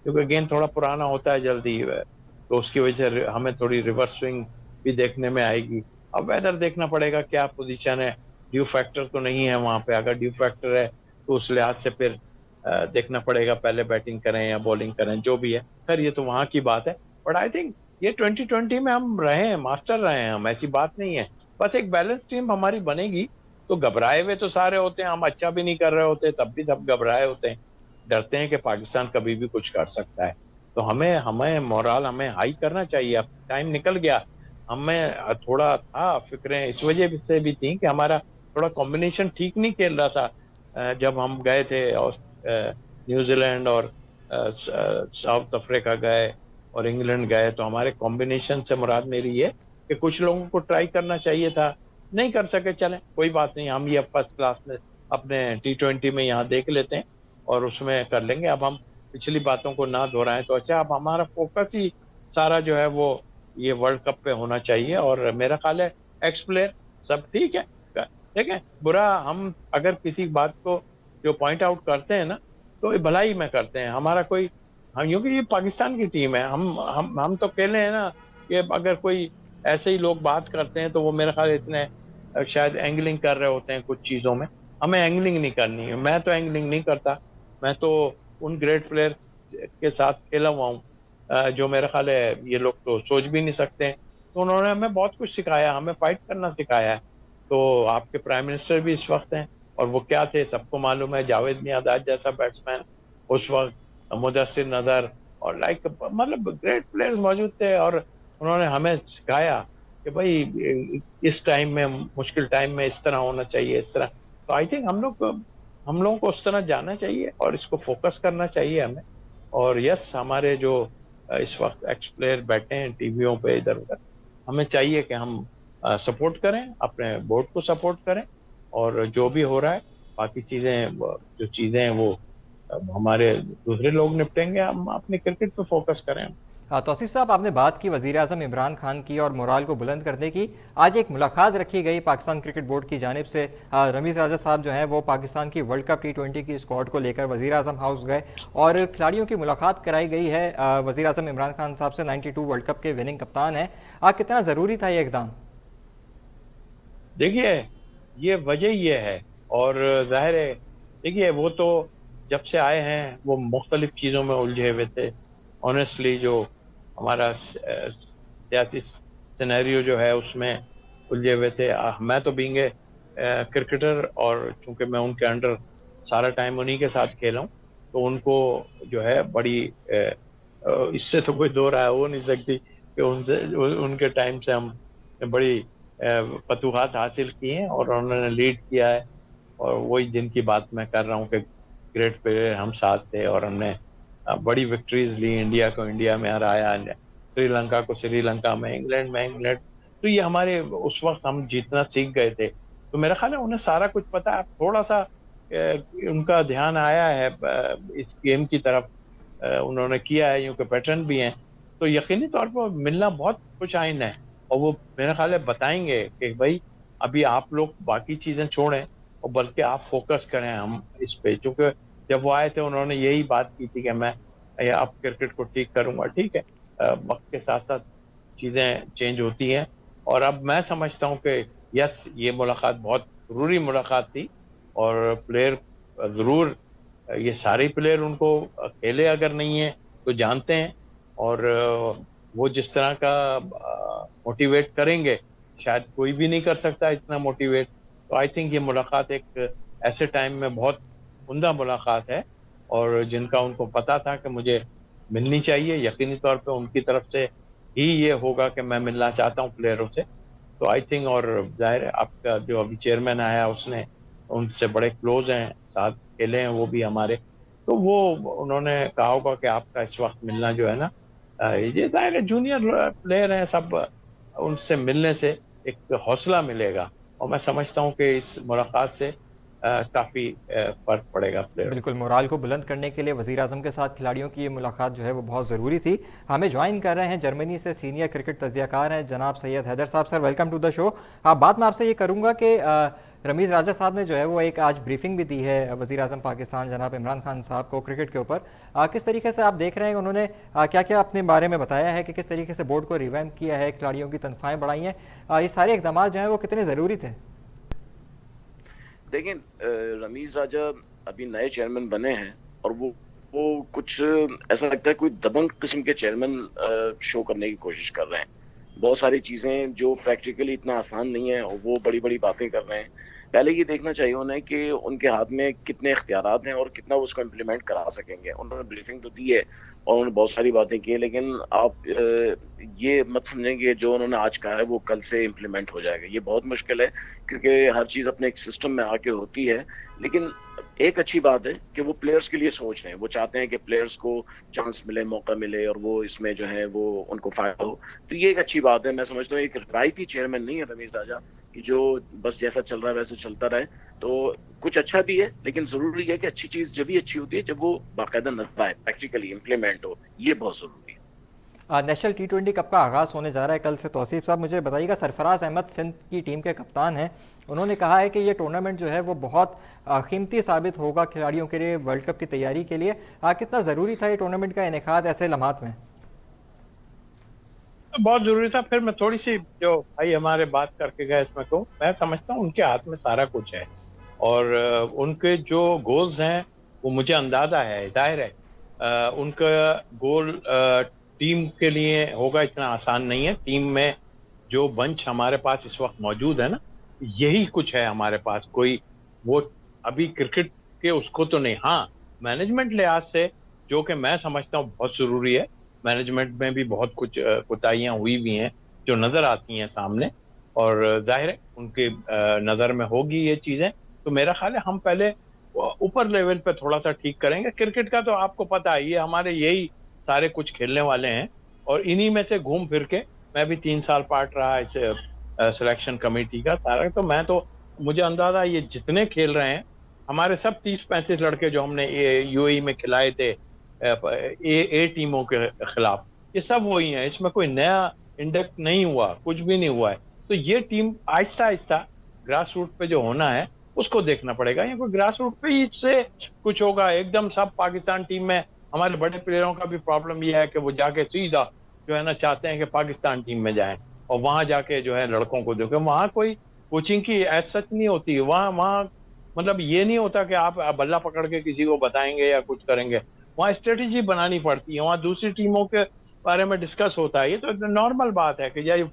क्योंकि गेंद थोड़ा पुराना होता है जल्दी, तो उसकी वजह से हमें थोड़ी रिवर्स स्विंग भी देखने में आएगी। अब वेदर देखना पड़ेगा क्या पोजीशन है, ड्यू फैक्टर तो नहीं है वहां पे। अगर ड्यू फैक्टर है तो उस लिहाज से फिर देखना पड़ेगा पहले बैटिंग करें या बॉलिंग करें, जो भी है। खैर ये तो वहां की बात है। बट आई थिंक ये 2020 में हम रहे हैं, मास्टर रहे हैं हम, ऐसी बात नहीं है। बस एक बैलेंस टीम हमारी बनेगी तो घबराए हुए तो सारे होते हैं, हम अच्छा भी नहीं कर रहे होते तब भी सब घबराए होते हैं, डरते हैं कि पाकिस्तान कभी भी कुछ कर सकता है। तो हमें हमें मोरल हमें हाई करना चाहिए। अब टाइम निकल गया, हमें थोड़ा था फिक्रें इस वजह से भी थी कि हमारा थोड़ा कॉम्बिनेशन ठीक नहीं खेल रहा था। जब हम गए थे न्यूजीलैंड और साउथ अफ्रीका गए और इंग्लैंड गए, तो हमारे कॉम्बिनेशन से मुराद मेरी ये कि कुछ लोगों को ट्राई करना चाहिए था, नहीं कर सके, चलें कोई बात नहीं, हम ये फर्स्ट क्लास में अपने T20 में यहाँ देख लेते हैं और उसमें कर लेंगे। अब हम पिछली बातों को ना दोहराएं तो अच्छा। अब हमारा फोकस ही सारा जो है वो ये वर्ल्ड कप पे होना चाहिए। और मेरा ख्याल है एक्स प्लेयर सब ठीक है, ठीक है, बुरा हम अगर किसी बात को जो पॉइंट आउट करते हैं ना तो ये भलाई में करते हैं, हमारा कोई, हम क्योंकि ये पाकिस्तान की टीम है, हम तो खेले हैं ना। कि अगर कोई ऐसे ही लोग बात करते हैं तो वो मेरा ख्याल इतने शायद एंगलिंग कर रहे होते हैं कुछ चीजों में। हमें एंगलिंग नहीं करनी है, मैं तो एंगलिंग नहीं करता। मैं तो उन ग्रेट प्लेयर के साथ खेला हुआ हूँ जो मेरा ख्याल है ये लोग तो सोच भी नहीं सकते हैं। तो उन्होंने हमें बहुत कुछ सिखाया, हमें फाइट करना सिखाया है। तो आपके प्राइम मिनिस्टर भी इस वक्त हैं और वो क्या थे सबको मालूम है, जावेद मियांदाद जैसा बैट्समैन उस वक्त, मुदस्सिर नजर, और लाइक मतलब ग्रेट प्लेयर्स मौजूद थे। और उन्होंने हमें सिखाया कि भाई इस टाइम में, मुश्किल टाइम में इस तरह होना चाहिए, इस तरह। तो आई थिंक हम लोगों को उस तरह जाना चाहिए और इसको फोकस करना चाहिए हमें। और यस, हमारे जो इस वक्त एक्स प्लेयर बैठे हैं टीवियों पे इधर उधर, हमें चाहिए कि हम सपोर्ट करें, अपने बोर्ड को सपोर्ट करें। और जो भी हो रहा है बाकी चीजें, जो चीजें हैं वो हमारे दूसरे लोग निपटेंगे, हम अपने क्रिकेट पे फोकस करें। तौसीफ साहब, आपने बात की वज़ीर आज़म इमरान खान की और मोराल को बुलंद करने की। आज एक मुलाकात रखी गई पाकिस्तान क्रिकेट बोर्ड की जानिब से। रमीज़ राजा साहब जो हैं वो पाकिस्तान की वर्ल्ड कप T20 की स्क्वाड को लेकर वज़ीर आज़म हाउस गए और खिलाड़ियों की मुलाकात कराई गई है। वज़ीर आज़म इमरान खान साहब से 92 वर्ल्ड कप के विनिंग कप्तान हैं। कितना ज़रूरी था ये इकदाम? देखिए, ये वजह ये है। और जाहिर है, देखिए वो तो जब से आए हैं वो मुख्तलिफ चीज़ों में उलझे हुए थे। ऑनेस्टली जो हमारा सियासी सिनेरियो जो है उसमें उलझे हुए थे। मैं तो बीइंग ए क्रिकेटर, और चूंकि मैं उनके अंडर सारा टाइम उन्हीं के साथ खेला हूँ, तो उनको जो है बड़ी इससे तो कोई दो राय हो नहीं सकती कि उनसे उनके टाइम से हम बड़ी फतूहात हासिल की हैं और उन्होंने लीड किया है। और वही जिनकी बात मैं कर रहा हूँ कि ग्रेट प्लेयर हम साथ थे और हमने बड़ी विक्ट्रीज ली, इंडिया को इंडिया में हराया, श्रीलंका को श्रीलंका में इंग्लैंड। तो ये हमारे उस वक्त हम जीतना सीख गए थे। तो मेरा ख्याल है उन्हें सारा कुछ पता है। अब थोड़ा सा उनका ध्यान आया है इस गेम की तरफ, उन्होंने किया है, यूं के पैटर्न भी हैं। तो यकीनी तौर पर मिलना बहुत कुछ आइन है। और वो मेरा ख्याल है बताएंगे कि भाई अभी आप लोग बाकी चीजें छोड़ें और बल्कि आप फोकस करें हम इस पे। क्योंकि जब वो आए थे उन्होंने यही बात की थी कि मैं अब क्रिकेट को ठीक करूंगा। ठीक है, वक्त के साथ साथ चीजें चेंज होती हैं। और अब मैं समझता हूँ कि यस, ये मुलाकात बहुत जरूरी मुलाकात थी। और प्लेयर जरूर, ये सारे प्लेयर उनको खेले अगर नहीं है तो जानते हैं। और वो जिस तरह का मोटिवेट करेंगे, शायद कोई भी नहीं कर सकता इतना मोटिवेट। तो आई थिंक ये मुलाकात एक ऐसे टाइम में बहुत उम्दा मुलाकात है, और जिनका उनको पता था कि मुझे मिलनी चाहिए, यकीनी तौर पे उनकी तरफ से ही ये होगा कि मैं मिलना चाहता हूँ प्लेयरों से। तो आई थिंक, और जाहिर है आपका जो अभी चेयरमैन आया उसने उनसे बड़े क्लोज हैं, साथ खेले हैं वो भी हमारे, तो वो उन्होंने कहा होगा कि आपका इस वक्त मिलना जो है ना, ये जाहिर है जूनियर प्लेयर हैं सब, उनसे मिलने से एक हौसला मिलेगा, और मैं समझता हूँ कि इस मुलाकात से काफी फर्क पड़ेगा प्लेयर। बिल्कुल, मोराल को बुलंद करने के लिए वज़ीर आज़म के साथ खिलाड़ियों की ये मुलाकात जो है वो बहुत ज़रूरी थी। हमें ज्वाइन कर रहे हैं जर्मनी से सीनियर क्रिकेट तज्ज़ियाकार हैं जनाब सैयद हैदर साहब। Sir, welcome to the show. बात मैं आपसे ये करूँगा कि रमीज़ राजा साहब ने जो है वो एक आज ब्रीफिंग भी दी है वज़ीर आज़म पाकिस्तान जनाब इमरान खान साहब को क्रिकेट के ऊपर। किस तरीके से आप देख रहे हैं, उन्होंने क्या क्या अपने बारे में बताया है कि किस तरीके से बोर्ड को रिवैम्प किया है, खिलाड़ियों की तनख्वाहें बढ़ाई हैं, ये सारे इकदाम जो हैं वो कितने ज़रूरी थे? देखिए, रमीज राजा अभी नए चेयरमैन बने हैं और वो कुछ ऐसा लगता है कोई दबंग किस्म के चेयरमैन शो करने की कोशिश कर रहे हैं। बहुत सारी चीजें जो प्रैक्टिकली इतना आसान नहीं है और वो बड़ी बड़ी बातें कर रहे हैं। पहले ये देखना चाहिए उन्हें कि उनके हाथ में कितने इख्तियारात हैं और कितना वो उसको इम्प्लीमेंट करा सकेंगे। उन्होंने ब्रीफिंग तो दी है और उन्होंने बहुत सारी बातें की है, लेकिन आप ये मत समझें कि जो उन्होंने आज कहा है वो कल से इम्प्लीमेंट हो जाएगा। ये बहुत मुश्किल है, क्योंकि हर चीज अपने एक सिस्टम में आके होती है। लेकिन एक अच्छी बात है कि वो प्लेयर्स के लिए सोच रहे हैं। वो चाहते हैं कि प्लेयर्स को चांस मिले, मौका मिले और वो इसमें जो है वो उनको फायदा हो। तो ये एक अच्छी बात है। मैं समझता हूँ एक रिवायती चेयरमैन नहीं है रमीज राजा कि जो बस जैसा चल रहा है वैसे चलता रहे। तो कुछ अच्छा भी है, लेकिन जरूरी है कि अच्छी चीज जब भी अच्छी होती है जब वो बाकायदा नजर आए, प्रैक्टिकली इम्प्लीमेंट हो। ये बहुत जरूरी है। नेशनल टी20 कप का आगाज़ होने जा रहा है कल से। तौसीफ साहब, मुझे बताइएगा, सरफराज अहमद सिंध की टीम के कप्तान हैं, उन्होंने कहा है कि ये टूर्नामेंट जो है वो बहुत कीमती साबित होगा खिलाड़ियों के लिए वर्ल्ड कप की तैयारी के लिए। कितना ज़रूरी था ये टूर्नामेंट का इनेकाद ऐसे लम्हात में? तो बहुत जरूरी था। फिर मैं थोड़ी सी जो भाई हमारे बात करके गए इसमें को, मैं समझता हूँ उनके हाथ में सारा कुछ है, और उनके जो गोल्स हैं वो मुझे अंदाजा है, जाहिर है उनका गोल टीम के लिए होगा इतना आसान नहीं है। टीम में जो बंच हमारे पास इस वक्त मौजूद है ना, यही कुछ है हमारे पास। कोई वो अभी क्रिकेट के उसको तो नहीं, हाँ मैनेजमेंट लिहाज से जो कि मैं समझता हूँ बहुत जरूरी है। मैनेजमेंट में भी बहुत कुछ कोताहियां हुई भी हैं जो नजर आती हैं सामने, और जाहिर है उनके नजर में होगी ये चीजें। तो मेरा ख्याल है हम पहले ऊपर लेवल पे थोड़ा सा ठीक करेंगे। क्रिकेट का तो आपको पता है, ये हमारे यही सारे कुछ खेलने वाले हैं, और इन्हीं में से घूम फिर के मैं भी 3 साल पार्ट रहा इस सिलेक्शन कमेटी का सारा। तो मैं तो मुझे अंदाजा ये जितने खेल रहे हैं हमारे सब 30-35 लड़के जो हमने यूएई में खिलाए थे ए टीमों के खिलाफ, ये सब वही हैं। इसमें कोई नया इंडक्ट नहीं हुआ, कुछ भी नहीं हुआ है। तो ये team Aahista Aahista grass root पे जो होना है उसको देखना पड़ेगा। ये कोई ग्रास रूट पे ही से कुछ होगा एकदम सब पाकिस्तान टीम में। हमारे बड़े प्लेयरों का भी प्रॉब्लम यह है कि वो जाके सीधा जो है ना चाहते हैं कि पाकिस्तान टीम में जाएं, और वहां जाके जो है लड़कों को देखें। वहां कोई कोचिंग की एज सच नहीं होती। वहां वहां मतलब ये नहीं होता कि आप बल्ला पकड़ के किसी को बताएंगे या कुछ करेंगे। वहाँ स्ट्रेटेजी बनानी पड़ती है, वहाँ दूसरी टीमों के बारे में डिस्कस होता है। ये तो नॉर्मल बात है कि यार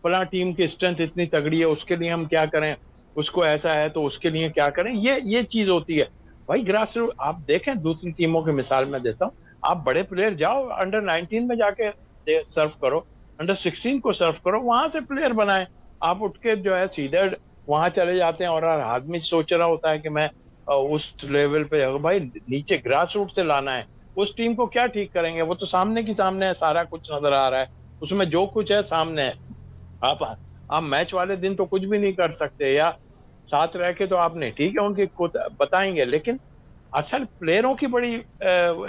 फला टीम की स्ट्रेंथ इतनी तगड़ी है, उसके लिए हम क्या करें, उसको ऐसा है तो उसके लिए क्या करें, ये चीज होती है भाई। ग्रास रूट आप देखें, दूसरी टीमों की मिसाल में देता हूँ। आप बड़े प्लेयर जाओ, अंडर 19 में जाके सर्व करो, अंडर 16 को सर्व करो, वहां से प्लेयर बनाए। आप उठ के जो है सीधे वहां चले जाते हैं, और हर आदमी सोच रहा होता है कि मैं उस लेवल पे भाई नीचे ग्रास रूट से लाना है। उस टीम को क्या ठीक करेंगे, वो तो सामने की सामने है, सारा कुछ नजर आ रहा है, उसमें जो कुछ है सामने है। आप मैच वाले दिन तो कुछ भी नहीं कर सकते, या साथ रह के तो आपने ठीक है उनकी बताएंगे, लेकिन असल प्लेयरों की बड़ी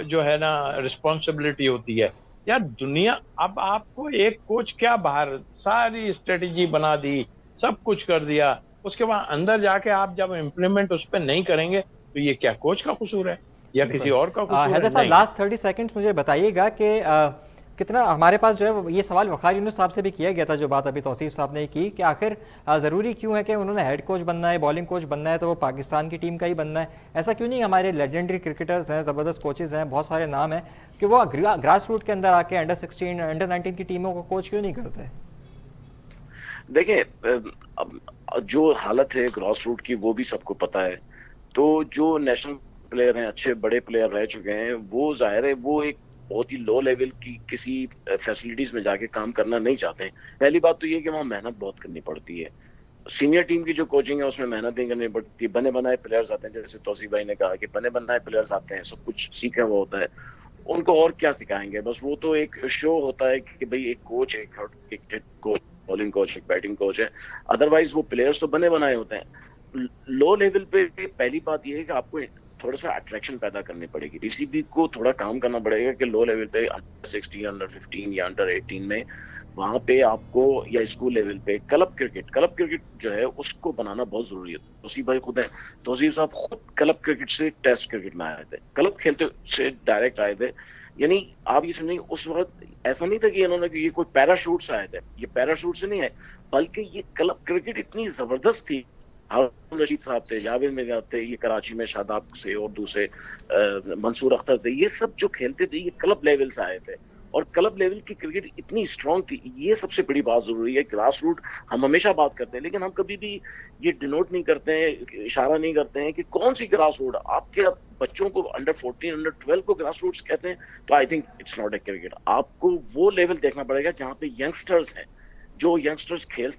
जो है ना रिस्पॉन्सिबिलिटी होती है। यार दुनिया, अब आपको एक कोच क्या बाहर सारी स्ट्रेटेजी बना दी, सब कुछ कर दिया, उसके बाद अंदर जाके आप जब इम्प्लीमेंट उस पर नहीं करेंगे तो ये क्या कोच का कसूर है या किसी बिल्कुल। और का कसूर हैदर है? साहब, नहीं। लास्ट 30 सेकंड्स मुझे बताइएगा कि कितना हमारे पास जो है ये सवाल वखार यूनुस साहब से भी किया गया था, जो बात अभी तौसीफ साहब ने की कि आखिर ज़रूरी क्यों है कि उन्होंने हेड कोच बनना है, बॉलिंग कोच बनना है तो वो पाकिस्तान की टीम का ही बनना है? ऐसा क्यों नहीं हमारे लेजेंडरी क्रिकेटर्स हैं, ज़बरदस्त कोचेज़ हैं, बहुत सारे नाम हैं, कि वो ग्रास रूट के अंदर आके अंडर 16 अंडर 19 की टीमों को कोच क्यों नहीं करते? देखिए, जो हालत है ग्रास रूट की वो भी सबको पता है। तो जो नेशनल प्लेयर हैं, अच्छे बड़े प्लेयर रह चुके हैं, वो जाहिर है वो एक बहुत ही लो लेवल की किसी फैसिलिटीज में जाके काम करना नहीं चाहते हैं। पहली बात तो ये है कि वहाँ मेहनत बहुत करनी पड़ती है। सीनियर टीम की जो कोचिंग है उसमें मेहनत नहीं करनी पड़ती। बने बनाए प्लेयर्स आते हैं, जैसे तौसीफ भाई ने कहा कि बने बनाए प्लेयर्स आते हैं, सब कुछ सीखा हुआ होता है, उनको और क्या सिखाएंगे? बस वो तो एक शो होता है कि भाई एक कोच है, एक हेड कोच, बॉलिंग कोच, एक बैटिंग कोच है। अदरवाइज वो प्लेयर्स तो बने बनाए होते हैं। लो लेवल पे पहली बात ये है कि आपको थोड़ा सा अट्रैक्शन पैदा करनी पड़ेगी, पीसीबी को थोड़ा काम करना पड़ेगा कि लो लेवल पे अंडर 16, अंडर 15 या अंडर 18 में वहां पे आपको, या स्कूल लेवल पे क्लब क्रिकेट जो है उसको बनाना बहुत जरूरी है। तौसीफ भाई खुद है, तौसीफ साहब खुद क्लब क्रिकेट से टेस्ट क्रिकेट में आए थे, क्लब खेलते से डायरेक्ट आए थे। यानी आप ये समझेंगे उस वक्त ऐसा नहीं था कि इन्होंने ये कोई पैराशूट से आए थे, ये पैराशूट से नहीं आए, बल्कि ये क्लब क्रिकेट इतनी जबरदस्त थी। हारून रशीद साहब थे, जावेद मिर्जा थे, ये कराची में शादाब से, और दूसरे मंसूर अख्तर थे, ये सब जो खेलते थे ये क्लब लेवल से आए थे, और क्लब लेवल की क्रिकेट इतनी स्ट्रांग थी। ये सबसे बड़ी बात जरूरी है। ग्रास रूट हम हमेशा बात करते हैं, लेकिन हम कभी भी ये डिनोट नहीं करते हैं, इशारा नहीं करते हैं कि कौन सी ग्रास रूट। आपके बच्चों को अंडर 14, अंडर 12 को ग्रास रूट्स कहते हैं, तो I think it's not a cricket. आपको वो लेवल देखना पड़ेगा जहाँ पे यंगस्टर्स हैं, जो यंगस्टर्स खेल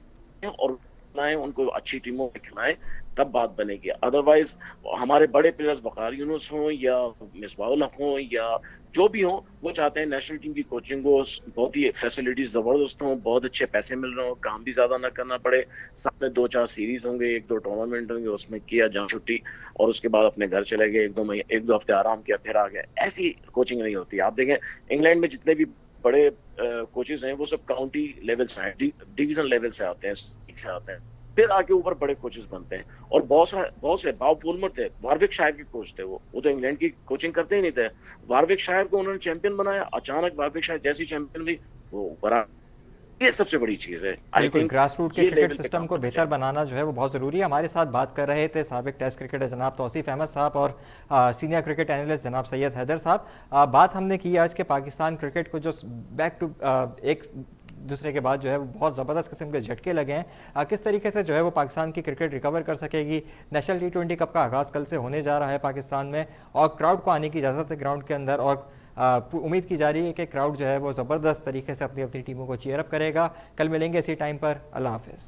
हैं और उनको अच्छी टीमों में खिलाएं, तब बात बनेगी। अदरवाइज हमारे बड़े प्लेयर्स वकार यूनुस हों या मिसबाउल हक हों या जो भी हों, वो चाहते हैं नेशनल टीम की कोचिंग हो, बहुत ही फैसिलिटीज जबरदस्त हों, बहुत अच्छे पैसे मिल रहे हो, काम भी ज्यादा ना करना पड़े, साथ में 2-4 सीरीज होंगे, 1-2 टूर्नामेंट होंगे, उसमें किया जहाँ छुट्टी, और उसके बाद अपने घर चले गए, 1-2 हफ्ते आराम किया, फिर आ गए। ऐसी कोचिंग नहीं होती। आप देखें इंग्लैंड में जितने भी बड़े कोचेज हैं वो सब काउंटी लेवल से हैं, डिवीजन लेवल से आते हैं, से आते हैं, फिर आके ऊपर बड़े कोचेस बनते हैं। और बहुत से बॉब वुलमर थे, वारविक शायर के कोच थे, वो तो इंग्लैंड की कोचिंग करते ही नहीं थे। वारविक शायर को उन्होंने चैंपियन बनाया, अचानक वारविक शायर जैसी चैंपियन हुई वो बड़ा, ये सबसे बड़ी चीज है। आई बिल्कुल, थिंक ग्रास रूट के क्रिकेट सिस्टम को बेहतर बनाना जो है वो बहुत ज़रूरी है। हमारे साथ बात कर रहे थे साबिक टेस्ट क्रिकेटर जनाब तौसीफ अहमद साहब और सीनियर क्रिकेट एनालिस्ट जनाब सैयद हैदर साहब। बात हमने की आज के पाकिस्तान क्रिकेट को जो बैक टू एक दूसरे के बाद जो है वो बहुत ज़बरदस्त किस्म के झटके लगे हैं, किस तरीके से जो है वो पाकिस्तान की क्रिकेट रिकवर कर सकेगी। नेशनल T20 कप का आगाज़ कल से होने जा रहा है पाकिस्तान में, और क्राउड को आने की इजाज़त है ग्राउंड के अंदर, और उम्मीद की जा रही है कि क्राउड जो है वो ज़बरदस्त तरीके से अपनी अपनी टीमों को चीयर अप करेगा। कल मिलेंगे इसी टाइम पर। अल्लाह हाफिज़।